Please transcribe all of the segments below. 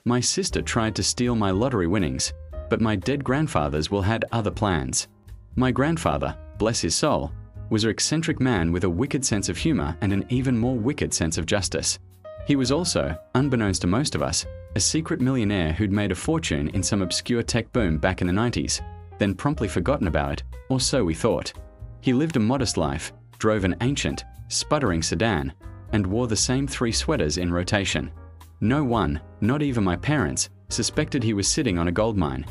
My sister tried to steal my lottery winnings, but my dead grandfathers will had other plans. My grandfather, bless his soul, was an eccentric man with a wicked sense of humor and an even more wicked sense of justice. He was also, unbeknownst to most of us, a secret millionaire who'd made a fortune in some obscure tech boom back in the 90s, then promptly forgotten about it, or so we thought. He lived a modest life, drove an ancient, sputtering sedan, and wore the same 3 sweaters in rotation. No one, not even my parents, suspected he was sitting on a gold mine.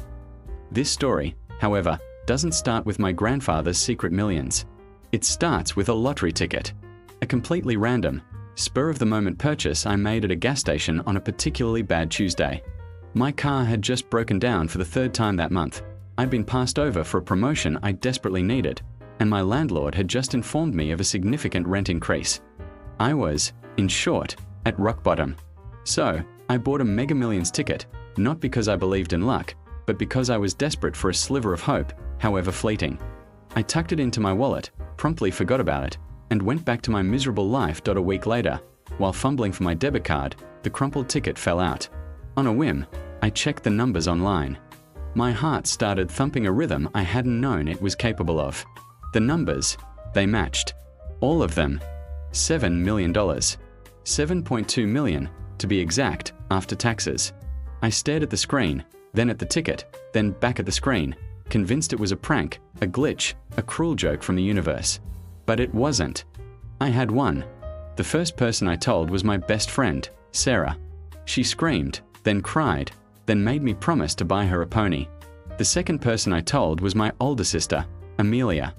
This story, however, doesn't start with my grandfather's secret millions. It starts with a lottery ticket. A completely random, spur-of-the-moment purchase I made at a gas station on a particularly bad Tuesday. My car had just broken down for the 3rd time that month. I'd been passed over for a promotion I desperately needed, and my landlord had just informed me of a significant rent increase. I was, in short, at rock bottom. So, I bought a Mega Millions ticket, not because I believed in luck, but because I was desperate for a sliver of hope, however fleeting. I tucked it into my wallet, promptly forgot about it, and went back to my miserable life. A week later, while fumbling for my debit card, the crumpled ticket fell out. On a whim, I checked the numbers online. My heart started thumping a rhythm I hadn't known it was capable of. The numbers, they matched. All of them. $7 million. 7.2 million, to be exact, after taxes. I stared at the screen, then at the ticket, then back at the screen, convinced it was a prank, a glitch, a cruel joke from the universe. But it wasn't. I had won. The first person I told was my best friend, Sarah. She screamed, then cried, then made me promise to buy her a pony. The second person I told was my older sister, Amelia.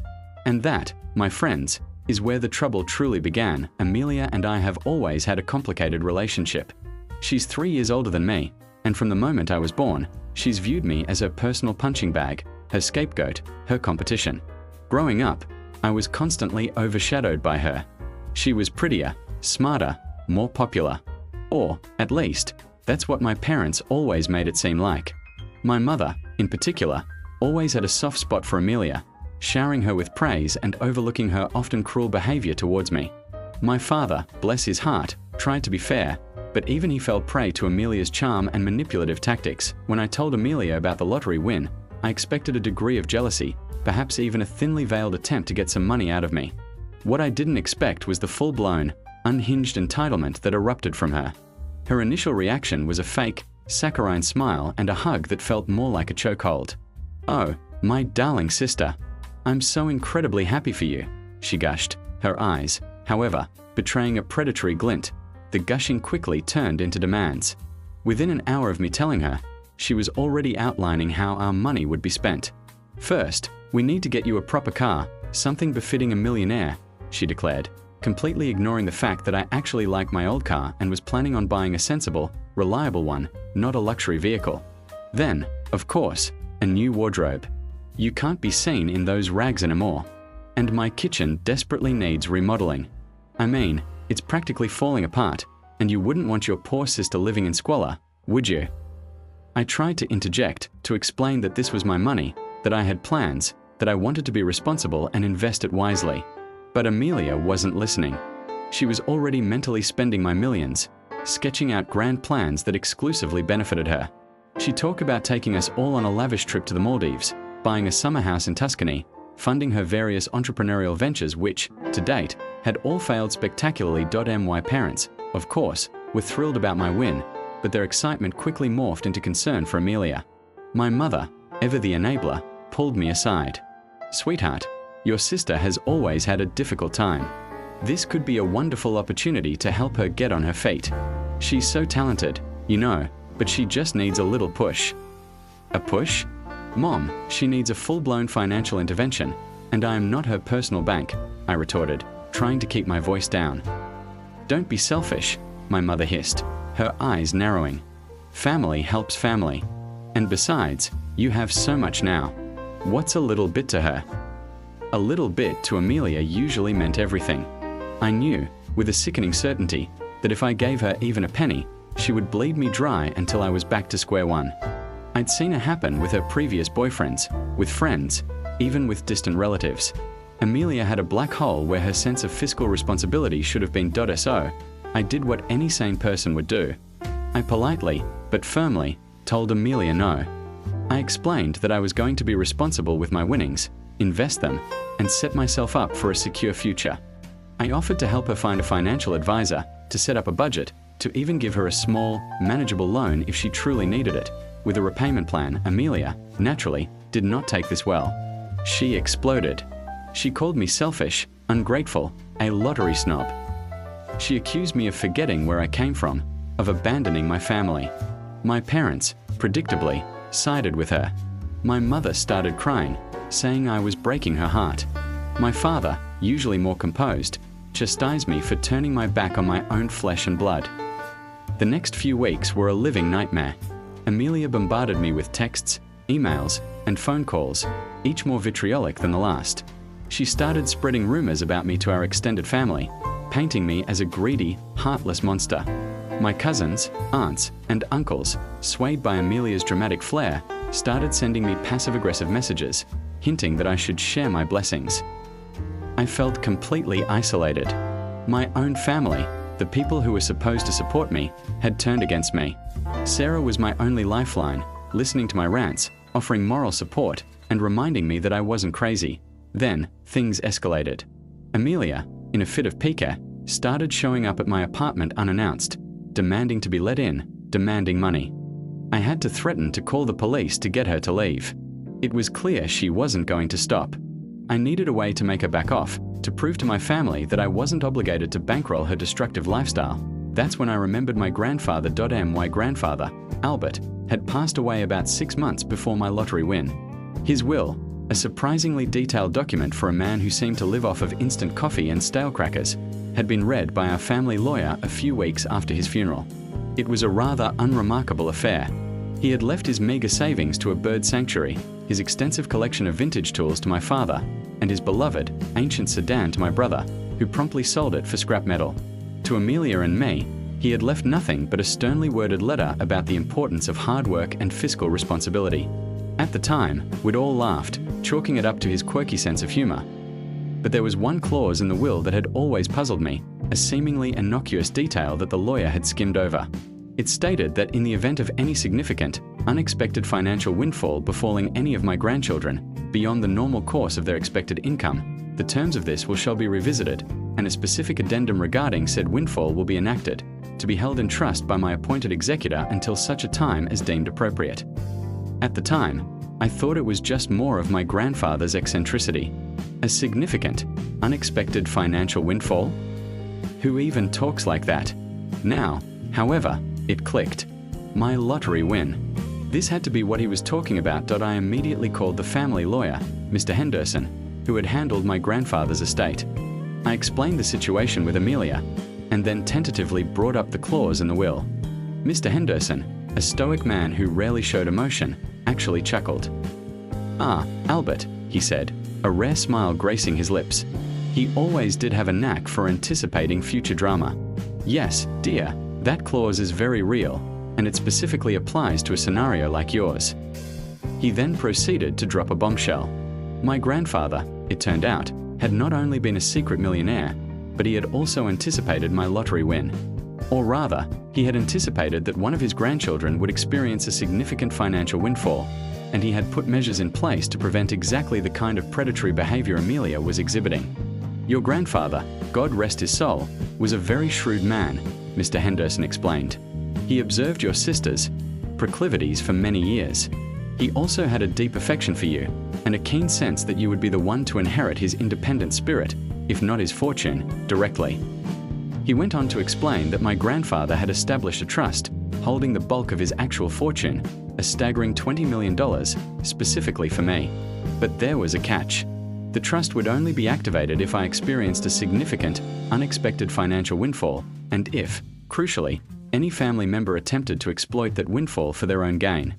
And that, my friends, is where the trouble truly began. Amelia and I have always had a complicated relationship. She's 3 years older than me, and from the moment I was born, she's viewed me as her personal punching bag, her scapegoat, her competition. Growing up, I was constantly overshadowed by her. She was prettier, smarter, more popular. Or, at least, that's what my parents always made it seem like. My mother, in particular, always had a soft spot for Amelia, showering her with praise and overlooking her often cruel behavior towards me. My father, bless his heart, tried to be fair, but even he fell prey to Amelia's charm and manipulative tactics. When I told Amelia about the lottery win, I expected a degree of jealousy, perhaps even a thinly veiled attempt to get some money out of me. What I didn't expect was the full-blown, unhinged entitlement that erupted from her. Her initial reaction was a fake, saccharine smile and a hug that felt more like a chokehold. "Oh, my darling sister. I'm so incredibly happy for you," she gushed, her eyes, however, betraying a predatory glint. The gushing quickly turned into demands. Within an hour of me telling her, she was already outlining how our money would be spent. "First, we need to get you a proper car, something befitting a millionaire," she declared, completely ignoring the fact that I actually liked my old car and was planning on buying a sensible, reliable one, not a luxury vehicle. Then, of course, a new wardrobe. You can't be seen in those rags anymore. And my kitchen desperately needs remodeling. I mean, it's practically falling apart, and you wouldn't want your poor sister living in squalor, would you? I tried to interject, to explain that this was my money, that I had plans, that I wanted to be responsible and invest it wisely. But Amelia wasn't listening. She was already mentally spending my millions, sketching out grand plans that exclusively benefited her. She talked about taking us all on a lavish trip to the Maldives, buying a summer house in Tuscany, funding her various entrepreneurial ventures which, to date, had all failed spectacularly. My parents, of course, were thrilled about my win, but their excitement quickly morphed into concern for Amelia. My mother, ever the enabler, pulled me aside. "Sweetheart, your sister has always had a difficult time. This could be a wonderful opportunity to help her get on her feet. She's so talented, you know, but she just needs a little push." "A push? Mom, she needs a full-blown financial intervention, and I am not her personal bank," I retorted, trying to keep my voice down. "Don't be selfish," my mother hissed, her eyes narrowing. "Family helps family. And besides, you have so much now. What's a little bit to her?" A little bit to Amelia usually meant everything. I knew, with a sickening certainty, that if I gave her even a penny, she would bleed me dry until I was back to square one. I'd seen it happen with her previous boyfriends, with friends, even with distant relatives. Amelia had a black hole where her sense of fiscal responsibility should have been .so. I did what any sane person would do. I politely, but firmly told Amelia no. I explained that I was going to be responsible with my winnings, invest them, and set myself up for a secure future. I offered to help her find a financial advisor, to set up a budget, to even give her a small, manageable loan if she truly needed it. With a repayment plan, Amelia, naturally, did not take this well. She exploded. She called me selfish, ungrateful, a lottery snob. She accused me of forgetting where I came from, of abandoning my family. My parents, predictably, sided with her. My mother started crying, saying I was breaking her heart. My father, usually more composed, chastised me for turning my back on my own flesh and blood. The next few weeks were a living nightmare. Amelia bombarded me with texts, emails, and phone calls, each more vitriolic than the last. She started spreading rumors about me to our extended family, painting me as a greedy, heartless monster. My cousins, aunts, and uncles, swayed by Amelia's dramatic flair, started sending me passive-aggressive messages, hinting that I should share my blessings. I felt completely isolated. My own family, the people who were supposed to support me, had turned against me. Sarah was my only lifeline, listening to my rants, offering moral support, and reminding me that I wasn't crazy. Then, things escalated. Amelia, in a fit of pique, started showing up at my apartment unannounced, demanding to be let in, demanding money. I had to threaten to call the police to get her to leave. It was clear she wasn't going to stop. I needed a way to make her back off, to prove to my family that I wasn't obligated to bankroll her destructive lifestyle. That's when I remembered my grandfather. My grandfather, Albert, had passed away about 6 months before my lottery win. His will, a surprisingly detailed document for a man who seemed to live off of instant coffee and stale crackers, had been read by our family lawyer a few weeks after his funeral. It was a rather unremarkable affair. He had left his meager savings to a bird sanctuary, his extensive collection of vintage tools to my father, and his beloved, ancient sedan to my brother, who promptly sold it for scrap metal. To Amelia and me, he had left nothing but a sternly worded letter about the importance of hard work and fiscal responsibility. At the time, we'd all laughed, chalking it up to his quirky sense of humor. But there was one clause in the will that had always puzzled me, a seemingly innocuous detail that the lawyer had skimmed over. It stated that in the event of any significant, unexpected financial windfall befalling any of my grandchildren, beyond the normal course of their expected income, the terms of this will shall be revisited, and a specific addendum regarding said windfall will be enacted, to be held in trust by my appointed executor until such a time as deemed appropriate. At the time, I thought it was just more of my grandfather's eccentricity. A significant, unexpected financial windfall? Who even talks like that? Now, however, it clicked. My lottery win. This had to be what he was talking about. I immediately called the family lawyer, Mr. Henderson, who had handled my grandfather's estate. I explained the situation with Amelia, and then tentatively brought up the clause in the will. Mr. Henderson, a stoic man who rarely showed emotion, actually chuckled. "Ah, Albert," he said, a rare smile gracing his lips. He always did have a knack for anticipating future drama. "Yes, dear, that clause is very real, and it specifically applies to a scenario like yours." He then proceeded to drop a bombshell. My grandfather, it turned out, had not only been a secret millionaire, but he had also anticipated my lottery win. Or rather, he had anticipated that one of his grandchildren would experience a significant financial windfall, and he had put measures in place to prevent exactly the kind of predatory behavior Amelia was exhibiting. "Your grandfather, God rest his soul, was a very shrewd man," Mr. Henderson explained. "He observed your sister's proclivities for many years. He also had a deep affection for you, and a keen sense that you would be the one to inherit his independent spirit, if not his fortune, directly." He went on to explain that my grandfather had established a trust, holding the bulk of his actual fortune, a staggering $20 million, specifically for me. But there was a catch. The trust would only be activated if I experienced a significant, unexpected financial windfall, and if, crucially, any family member attempted to exploit that windfall for their own gain.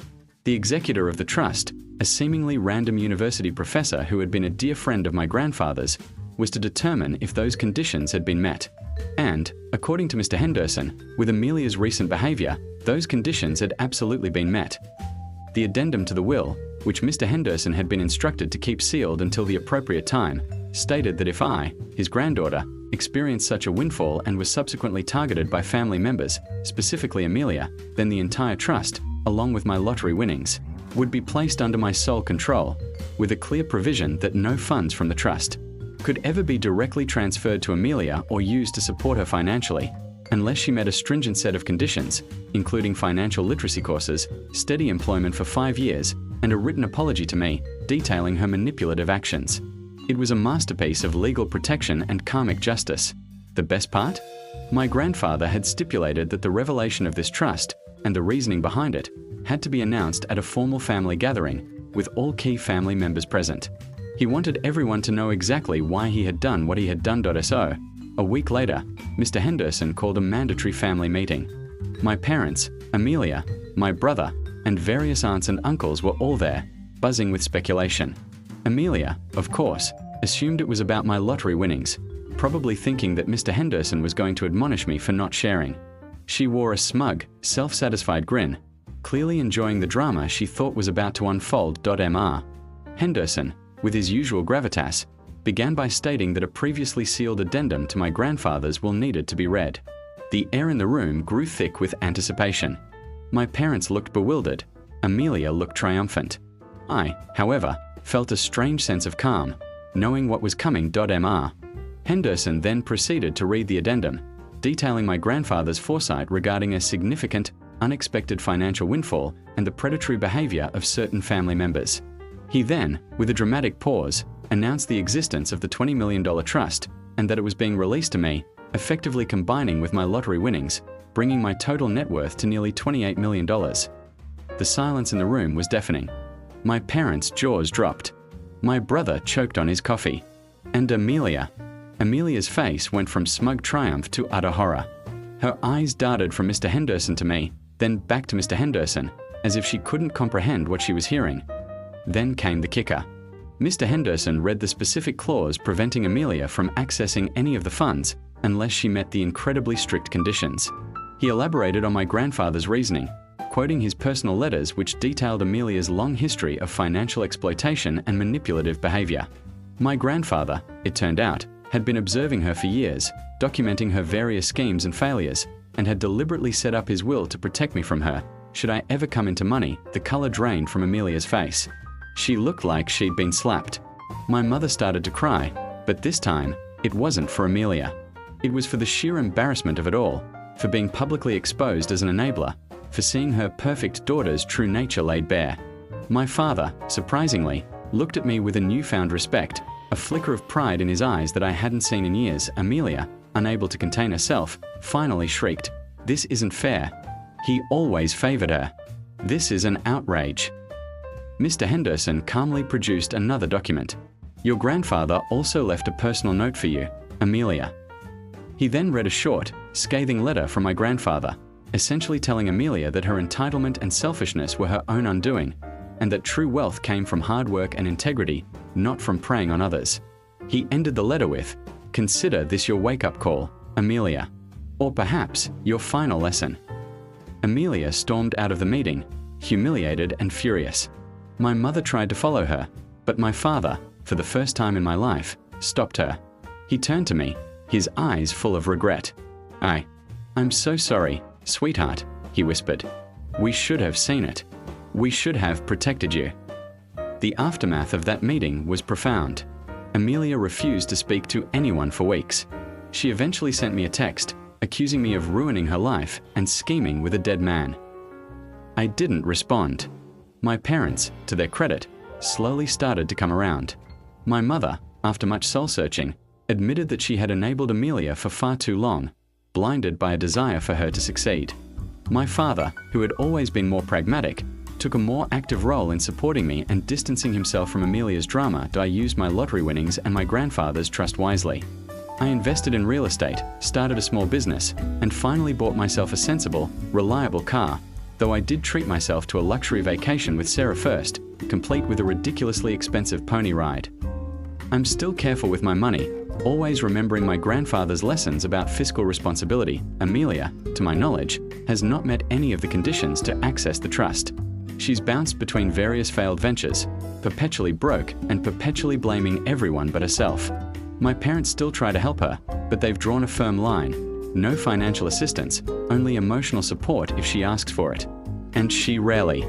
The executor of the trust, a seemingly random university professor who had been a dear friend of my grandfather's, was to determine if those conditions had been met. And, according to Mr. Henderson, with Amelia's recent behavior, those conditions had absolutely been met. The addendum to the will, which Mr. Henderson had been instructed to keep sealed until the appropriate time, stated that if I, his granddaughter, experienced such a windfall and was subsequently targeted by family members, specifically Amelia, then the entire trust, along with my lottery winnings, would be placed under my sole control, with a clear provision that no funds from the trust could ever be directly transferred to Amelia or used to support her financially, unless she met a stringent set of conditions, including financial literacy courses, steady employment for 5 years, and a written apology to me detailing her manipulative actions. It was a masterpiece of legal protection and karmic justice. The best part? My grandfather had stipulated that the revelation of this trust, and the reasoning behind it, had to be announced at a formal family gathering, with all key family members present. He wanted everyone to know exactly why he had done what he had done. So, a week later, Mr. Henderson called a mandatory family meeting. My parents, Amelia, my brother, and various aunts and uncles were all there, buzzing with speculation. Amelia, of course, assumed it was about my lottery winnings, probably thinking that Mr. Henderson was going to admonish me for not sharing. She wore a smug, self-satisfied grin, clearly enjoying the drama she thought was about to unfold. Mr. Henderson, with his usual gravitas, began by stating that a previously sealed addendum to my grandfather's will needed to be read. The air in the room grew thick with anticipation. My parents looked bewildered. Amelia looked triumphant. I, however, felt a strange sense of calm, knowing what was coming. Mr. Henderson then proceeded to read the addendum, detailing my grandfather's foresight regarding a significant, unexpected financial windfall and the predatory behavior of certain family members. He then, with a dramatic pause, announced the existence of the $20 million trust and that it was being released to me, effectively combining with my lottery winnings, bringing my total net worth to nearly $28 million. The silence in the room was deafening. My parents' jaws dropped. My brother choked on his coffee. And Amelia's face went from smug triumph to utter horror. Her eyes darted from Mr. Henderson to me, then back to Mr. Henderson, as if she couldn't comprehend what she was hearing. Then came the kicker. Mr. Henderson read the specific clause preventing Amelia from accessing any of the funds unless she met the incredibly strict conditions. He elaborated on my grandfather's reasoning, quoting his personal letters which detailed Amelia's long history of financial exploitation and manipulative behavior. My grandfather, it turned out, had been observing her for years, documenting her various schemes and failures, and had deliberately set up his will to protect me from her. Should I ever come into money, the color drained from Amelia's face. She looked like she'd been slapped. My mother started to cry, but this time, it wasn't for Amelia. It was for the sheer embarrassment of it all, for being publicly exposed as an enabler, for seeing her perfect daughter's true nature laid bare. My father, surprisingly, looked at me with a newfound respect, a flicker of pride in his eyes that I hadn't seen in years. Amelia, unable to contain herself, finally shrieked, "This isn't fair. He always favored her. This is an outrage." Mr. Henderson calmly produced another document. "Your grandfather also left a personal note for you, Amelia." He then read a short, scathing letter from my grandfather, essentially telling Amelia that her entitlement and selfishness were her own undoing, and that true wealth came from hard work and integrity, not from preying on others. He ended the letter with, "Consider this your wake-up call, Amelia, or perhaps your final lesson." Amelia stormed out of the meeting, humiliated and furious. My mother tried to follow her, but my father, for the first time in my life, stopped her. He turned to me, his eyes full of regret. I'm so sorry, sweetheart," he whispered. "We should have seen it. We should have protected you." The aftermath of that meeting was profound. Amelia refused to speak to anyone for weeks. She eventually sent me a text, accusing me of ruining her life and scheming with a dead man. I didn't respond. My parents, to their credit, slowly started to come around. My mother, after much soul-searching, admitted that she had enabled Amelia for far too long, blinded by a desire for her to succeed. My father, who had always been more pragmatic, took a more active role in supporting me and distancing himself from Amelia's drama. I used my lottery winnings and my grandfather's trust wisely. I invested in real estate, started a small business, and finally bought myself a sensible, reliable car, though I did treat myself to a luxury vacation with Sarah first, complete with a ridiculously expensive pony ride. I'm still careful with my money, always remembering my grandfather's lessons about fiscal responsibility. Amelia, to my knowledge, has not met any of the conditions to access the trust. She's bounced between various failed ventures, perpetually broke and perpetually blaming everyone but herself. My parents still try to help her, but they've drawn a firm line. No financial assistance, only emotional support if she asks for it. And she rarely,